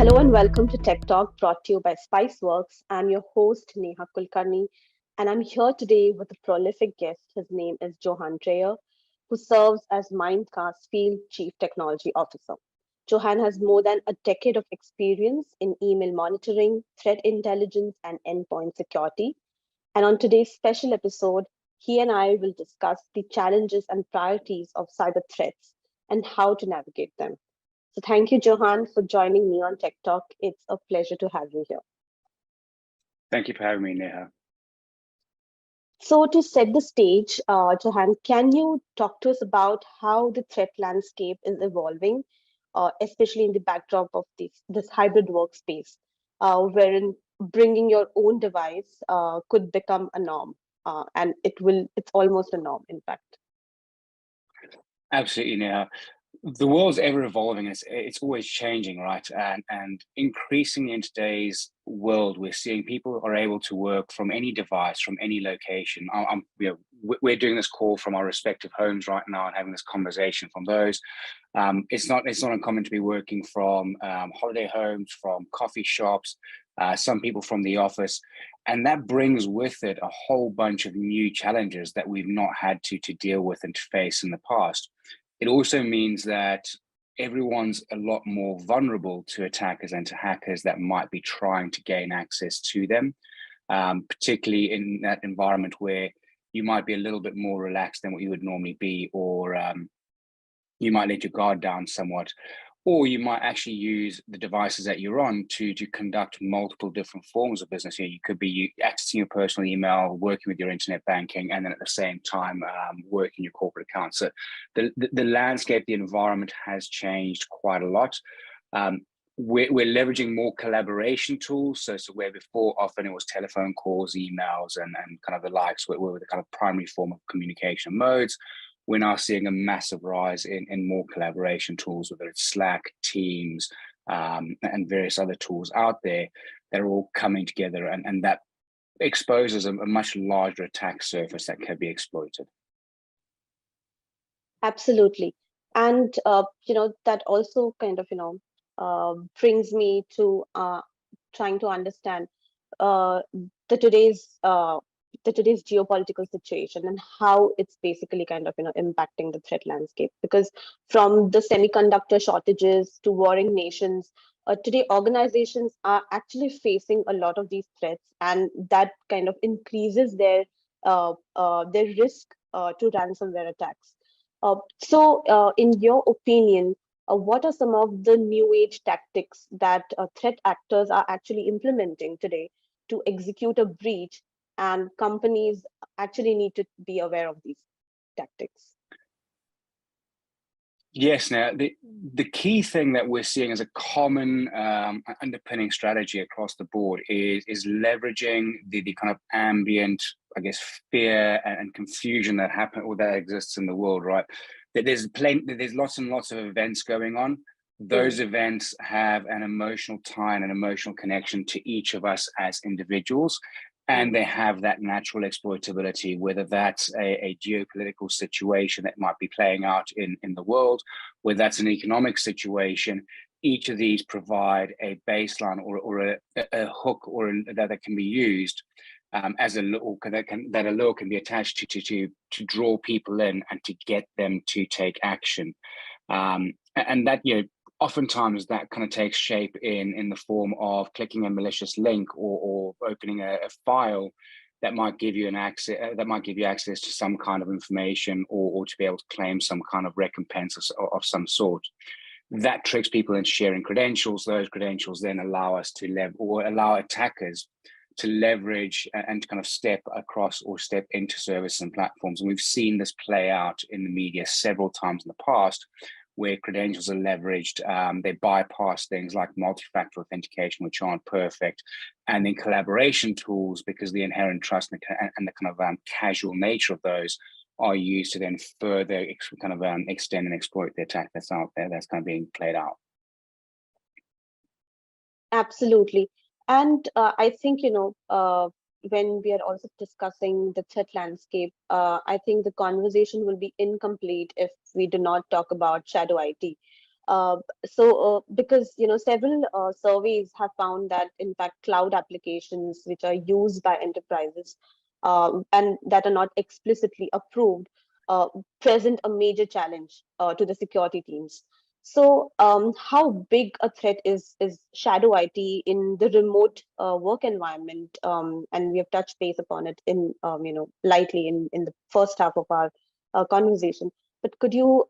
Hello and welcome to Tech Talk brought to you by Spiceworks. I'm your host, Neha Kulkarni, and I'm here today with a prolific guest. His name is Johan Dreyer, who serves as Mimecast Field Chief Technology Officer. Johan has more than a decade of experience in email monitoring, threat intelligence, and endpoint security. And on today's special episode, he and I will discuss the challenges and priorities of cyber threats and how to navigate them. So thank you, Johan, for joining me on Tech Talk. It's a pleasure to have you here. Thank you for having me, Neha. So to set the stage, Johan, can you talk to us about how the threat landscape is evolving, especially in the backdrop of this hybrid workspace, wherein bringing your own device could become a norm, and it's almost a norm, in fact. Absolutely, Neha. The world's ever evolving. It's always changing, right? And increasingly in today's world, we're seeing people are able to work from any device, from any location. We're doing this call from our respective homes right now and having this conversation from those. It's not uncommon to be working from holiday homes, from coffee shops, some people from the office. And that brings with it a whole bunch of new challenges that we've not had to deal with and to face in the past. It also means that everyone's a lot more vulnerable to attackers and to hackers that might be trying to gain access to them, particularly in that environment where you might be a little bit more relaxed than what you would normally be, or you might let your guard down somewhat, or you might actually use the devices that you're on to conduct multiple different forms of business. You could be accessing your personal email, working with your internet banking, and then at the same time working your corporate account. So the landscape, the environment has changed quite a lot. We're leveraging more collaboration tools. So where before often it was telephone calls, emails, and kind of the likes were the kind of primary form of communication modes. We're now seeing a massive rise in more collaboration tools, whether it's Slack, Teams, and various other tools out there that are all coming together, and that exposes a much larger attack surface that can be exploited. Absolutely. And, that also kind of, brings me to trying to understand uh, the today's uh, the today's geopolitical situation and how it's basically kind of impacting the threat landscape. Because from the semiconductor shortages to warring nations, today organizations are actually facing a lot of these threats, and that kind of increases their risk to ransomware attacks. In your opinion, what are some of the new age tactics that threat actors are actually implementing today to execute a breach, and companies actually need to be aware of these tactics? Yes, now the key thing that we're seeing as a common underpinning strategy across the board is leveraging the kind of ambient, I guess, fear and confusion that happen or that exists in the world, right? That there's lots and lots of events going on. Those events have an emotional tie and an emotional connection to each of us as individuals. And they have that natural exploitability, whether that's a geopolitical situation that might be playing out in the world, whether that's an economic situation. Each of these provide a baseline or a hook that can be used as a lure, that a lure can be attached to draw people in and to get them to take action. And that, oftentimes that kind of takes shape in the form of clicking a malicious link or opening a file that might give you access to some kind of information, or to be able to claim some kind of recompense of some sort. That tricks people into sharing credentials. Those credentials then allow us to allow attackers to leverage and kind of step across or step into services and platforms. And we've seen this play out in the media several times in the past, where credentials are leveraged. They bypass things like multi-factor authentication, which aren't perfect, and then collaboration tools, because the inherent trust and the kind of casual nature of those are used to then further kind of extend and exploit the attack that's out there, that's kind of being played out. Absolutely. And I think, when we are also discussing the threat landscape, I think the conversation will be incomplete if we do not talk about shadow IT. Uh, because several surveys have found that in fact cloud applications which are used by enterprises and that are not explicitly approved uh, present a major challenge to the security teams. So, how big a threat is shadow IT in the remote work environment? And we have touched base upon it in lightly in the first half of our conversation. But could you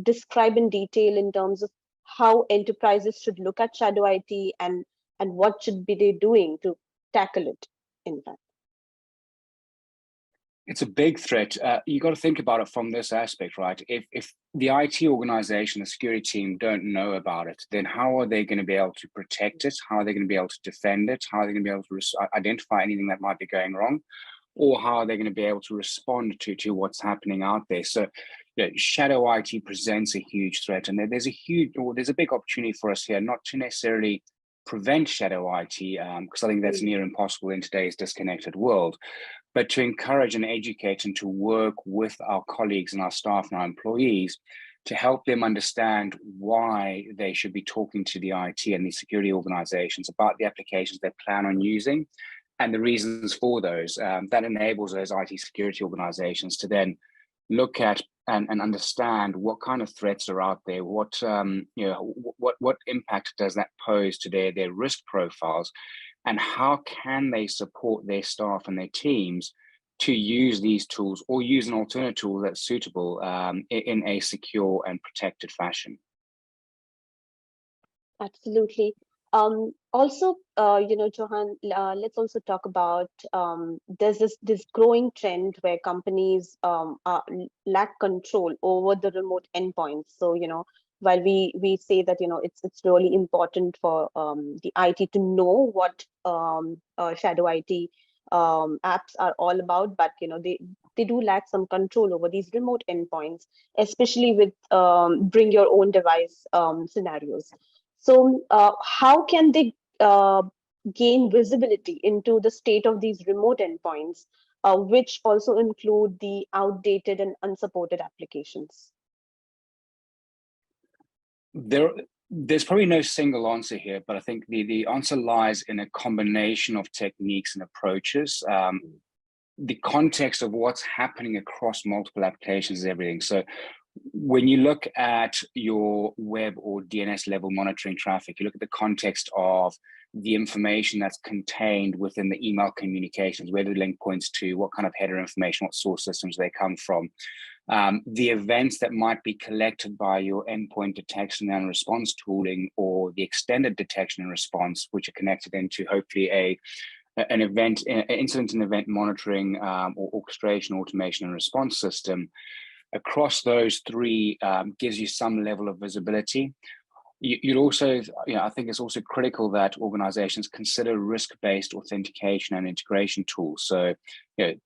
describe in detail in terms of how enterprises should look at shadow IT and what should be they doing to tackle it? In fact, It's a big threat. You got to think about it from this aspect, right? If the IT organization, the security team don't know about it, then how are they going to be able to protect it? How are they going to be able to defend it? How are they going to be able to identify anything that might be going wrong? Or how are they going to be able to respond to what's happening out there? So, shadow IT presents a huge threat, and there's a big opportunity for us here, not to necessarily prevent shadow IT, because I think that's mm, near impossible in today's disconnected world, but to encourage and educate and to work with our colleagues and our staff and our employees to help them understand why they should be talking to the IT and the security organizations about the applications they plan on using and the reasons for those. That enables those IT security organizations to then look at and understand what kind of threats are out there, what impact does that pose to their risk profiles, and how can they support their staff and their teams to use these tools or use an alternate tool that's suitable in a secure and protected fashion. absolutely. Also, Johan, let's also talk about there's this growing trend where companies lack control over the remote endpoints. So, while we say that it's really important for the IT to know what shadow IT apps are all about, but they do lack some control over these remote endpoints, especially with bring your own device scenarios. So, how can they gain visibility into the state of these remote endpoints, which also include the outdated and unsupported applications? There, there's probably no single answer here, but I think the answer lies in a combination of techniques and approaches. The context of what's happening across multiple applications is everything. So when you look at your web or DNS level monitoring traffic, you look at the context of the information that's contained within the email communications, where the link points to, what kind of header information, what source systems they come from, the events that might be collected by your endpoint detection and response tooling, or the extended detection and response, which are connected into hopefully an incident and event monitoring or orchestration, automation, and response system. Across those three gives you some level of visibility. You'd also, I think it's also critical that organizations consider risk-based authentication and integration tools. So,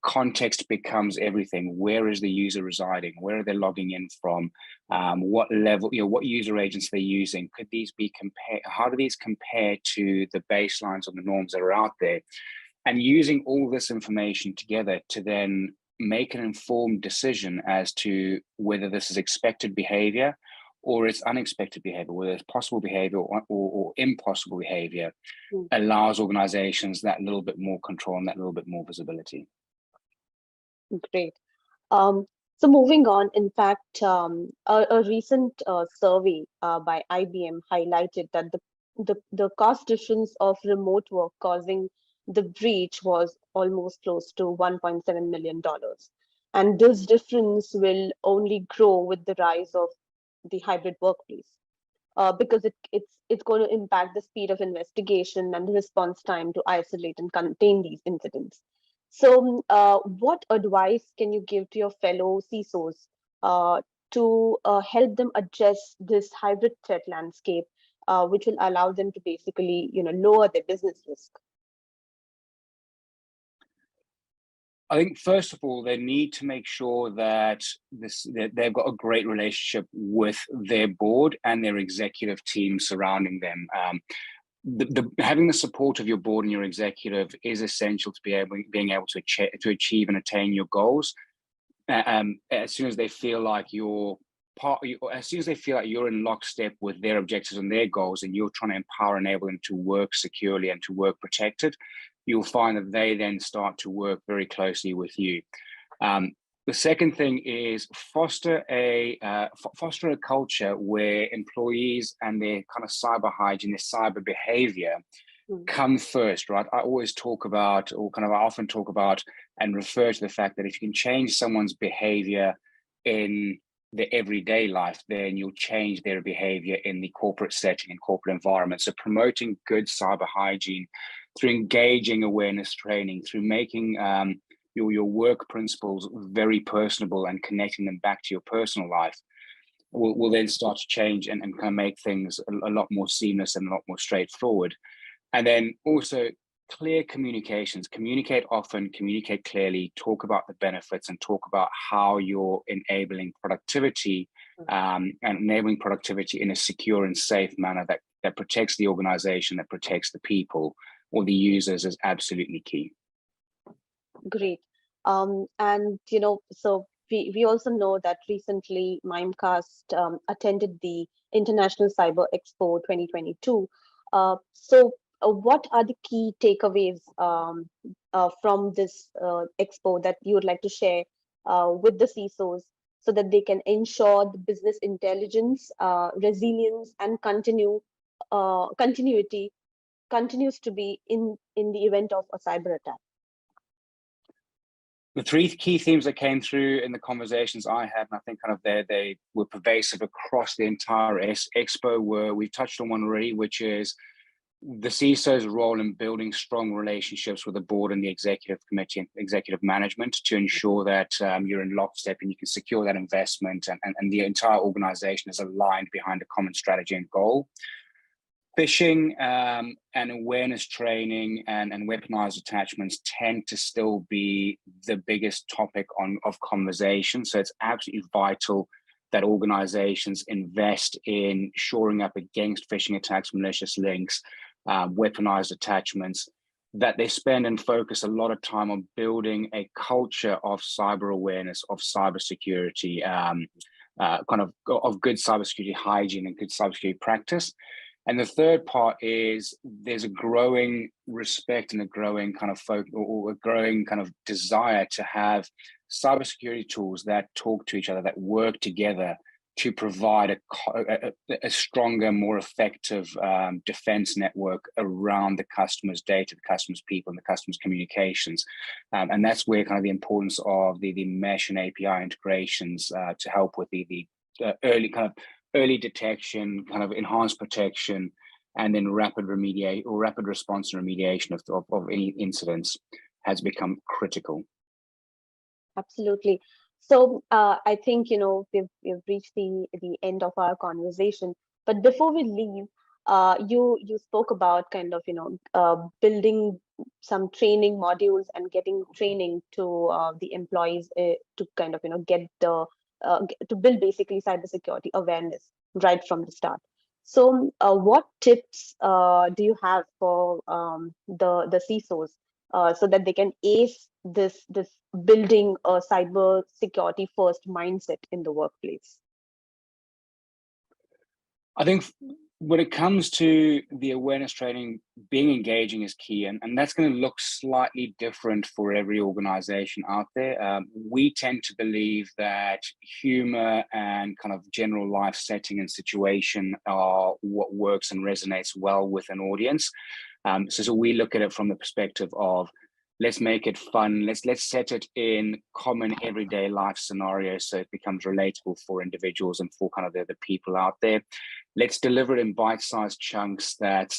context becomes everything. Where is the user residing? Where are they logging in from? What level, what user agents they're using? Could these be compared? How do these compare to the baselines or the norms that are out there? And using all this information together to then make an informed decision as to whether this is expected behavior or it's unexpected behavior, whether it's possible behavior or impossible behavior, Mm, allows organizations that little bit more control and that little bit more visibility. great. Um, so moving on, in fact, a recent survey by IBM highlighted that the cost difference of remote work causing the breach was almost close to $1.7 million. And this difference will only grow with the rise of the hybrid workplace because it's going to impact the speed of investigation and the response time to isolate and contain these incidents. So, what advice can you give to your fellow CISOs to help them address this hybrid threat landscape, which will allow them to basically, lower their business risk? I think first of all, they need to make sure that they've got a great relationship with their board and their executive team surrounding them. Having the support of your board and your executive is essential to being able to achieve and attain your goals. As soon as they feel like you're as soon as they feel like you're in lockstep with their objectives and their goals, and you're trying to empower and enable them to work securely and to work protected, you'll find that they then start to work very closely with you. The second thing is foster a culture where employees and their kind of cyber hygiene, their cyber behavior come first, right? I always talk about, or kind of I often talk about and refer to the fact that if you can change someone's behavior in the everyday life, then you'll change their behavior in the corporate setting and corporate environment. So promoting good cyber hygiene through engaging awareness training, through making your work principles very personable and connecting them back to your personal life will then start to change and kind of make things a lot more seamless and a lot more straightforward. And then also clear communications, communicate often, communicate clearly, talk about the benefits and talk about how you're enabling productivity and enabling productivity in a secure and safe manner that protects the organization, that protects the people or the users is absolutely key. Great. And, so we also know that recently Mimecast attended the International Cyber Expo 2022. What are the key takeaways from this expo that you would like to share with the CISOs so that they can ensure the business intelligence, resilience, and continuity continues to be in the event of a cyber attack? The three key themes that came through in the conversations I had, and I think kind of they were pervasive across the entire expo, we touched on one already, which is the CISO's role in building strong relationships with the board and the executive committee and executive management to ensure that you're in lockstep and you can secure that investment and the entire organization is aligned behind a common strategy and goal. Phishing and awareness training and weaponized attachments tend to still be the biggest topic of conversation. So it's absolutely vital that organizations invest in shoring up against phishing attacks, malicious links, weaponized attachments, that they spend and focus a lot of time on building a culture of cyber awareness, of cybersecurity, kind of good cybersecurity hygiene and good cybersecurity practice. And the third part is there's a growing respect and a growing kind of or a growing kind of desire to have cybersecurity tools that talk to each other, that work together to provide a stronger, more effective defense network around the customer's data, the customer's people, and the customer's communications. And that's where kind of the importance of the mesh and API integrations to help with the early detection, kind of enhanced protection, and then rapid response and remediation of any incidents has become critical. Absolutely. So I think we've reached the end of our conversation. But before we leave, you spoke about kind of building some training modules and getting training to the employees to kind of get the to build basically cybersecurity awareness right from the start. So what tips do you have for the CISOs so that they can ace this building a cyber security first mindset in the workplace? I think when it comes to the awareness training, being engaging is key, and that's going to look slightly different for every organization out there. We tend to believe that humor and kind of general life setting and situation are what works and resonates well with an audience. So we look at it from the perspective of, let's make it fun. Let's set it in common everyday life scenarios so it becomes relatable for individuals and for kind of the people out there. Let's deliver it in bite-sized chunks that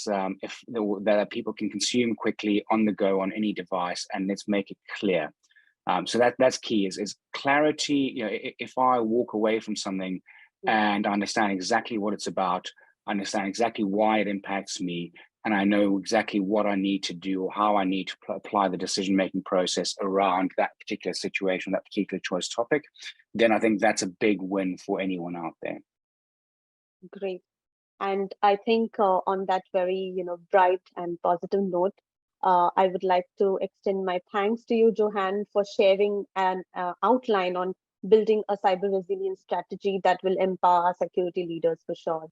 people can consume quickly on the go on any device, and let's make it clear. So that's key is clarity. If I walk away from something and I understand exactly what it's about, understand exactly why it impacts me, and I know exactly what I need to do or how I need to apply the decision-making process around that particular situation, that particular choice topic, then I think that's a big win for anyone out there. Great. And I think on that very, bright and positive note, I would like to extend my thanks to you, Johan, for sharing an outline on building a cyber resilience strategy that will empower our security leaders for sure.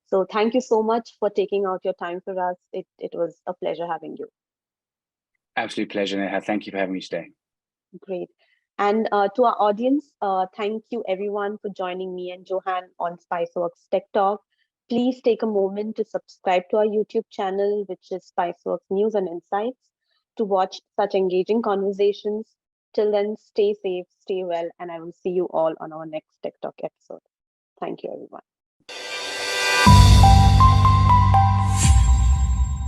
So thank you so much for taking out your time for us. It was a pleasure having you. Absolute pleasure, Neha. Thank you for having me today. Great. And to our audience, thank you everyone for joining me and Johan on Spiceworks Tech Talk. Please take a moment to subscribe to our YouTube channel, which is Spiceworks News and Insights, to watch such engaging conversations. Till then, stay safe, stay well, and I will see you all on our next Tech Talk episode. Thank you, everyone.